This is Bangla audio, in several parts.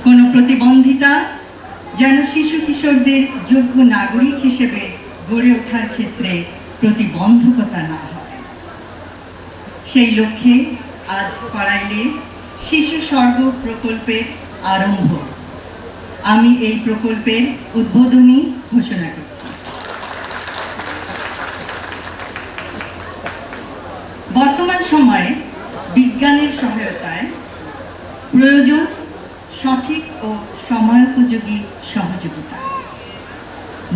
কোনো প্রতিবন্ধিতা যেন শিশু কিশোরদের যোগ্য নাগরিক হিসেবে গড়ে ওঠার ক্ষেত্রে প্রতিবন্ধকতা না হয়। সেই লক্ষ্যে আজ করাইলে শিশু স্বর্গ প্রকল্পের আরম্ভ। আমি এই প্রকল্পের উদ্বোধনী ঘোষণা করছি। বর্তমান সময়ে বিজ্ঞানের সহায়তায় প্রয়োজন সঠিক ও সময়োপযোগী সহযোগিতা।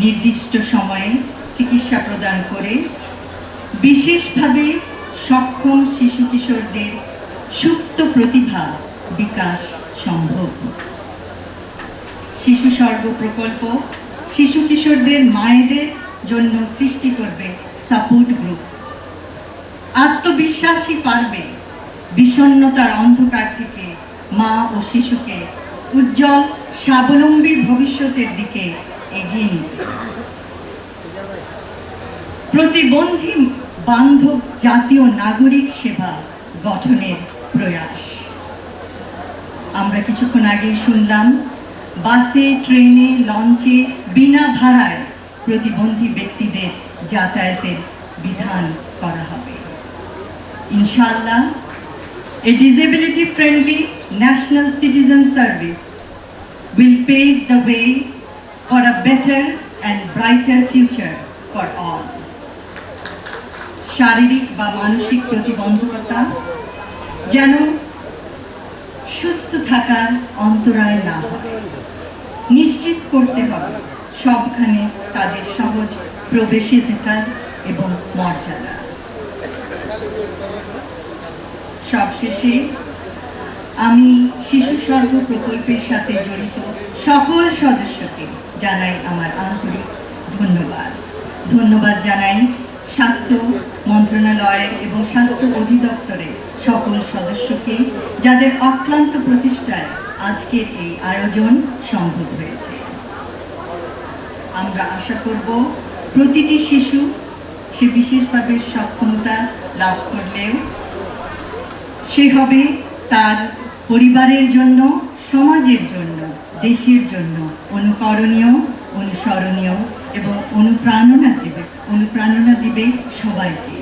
নির্দিষ্ট সময়ে চিকিৎসা প্রদান করে বিশেষভাবে সক্ষম শিশু কিশোরদের সুপ্ত প্রতিভা বিকাশ সম্ভব। শিশু স্বর্গ প্রকল্প শিশু কিশোরদের মায়েদের জন্য সৃষ্টি করবে সাপোর্ট গ্রুপ। আত্মবিশ্বাসী পারবে বিষণ্ণতার অন্ধকার থেকে মা ও শিশুকে উজ্জ্বল স্বাবলম্বী ভবিষ্যতের দিকে এগিয়ে নিতে। প্রতিবন্ধী বান্ধব জাতীয় নাগরিক সেবা গঠনের প্রয়াস। আমরা কিছুক্ষণ আগে শুনলাম বাসে, ট্রেনে, লঞ্চে বিনা ভাড়ায় প্রতিবন্ধী ব্যক্তিদের যাতায়াতের বিধান করা হবে। ইনশাআল্লাহ, a disability-friendly national citizen service will pave the way for a better and brighter future for all. শারীরিক বা মানসিক প্রতিবন্ধকতা যেন সুস্থ থাকার অন্তরায় না হয়, নিশ্চিত করতে হবে সবখানে তাদের সহজ প্রবেশাধিকার এবং মর্যাদা। সবশেষে আমি শিশু স্বর্গ প্রকল্পের সাথে জড়িত সকল সদস্যকে জানাই আমার আন্তরিক ধন্যবাদ। ধন্যবাদ জানাই স্বাস্থ্য মন্ত্রণালয়ের এবং স্বাস্থ্য অধিদপ্তরের সকল সদস্যকে, যাদের অক্লান্ত প্রচেষ্টায় আজকের এই আয়োজন সম্ভব হয়েছে। আমরা আশা করব প্রতিটি শিশু সে বিশেষভাবে সক্ষমতা লাভ করলেও সে হবে তার পরিবারের জন্য, সমাজের জন্য, দেশের জন্য অনুকরণীয়, অনুসরণীয় এবং অনুপ্রেরণা দিবে সবাইকে।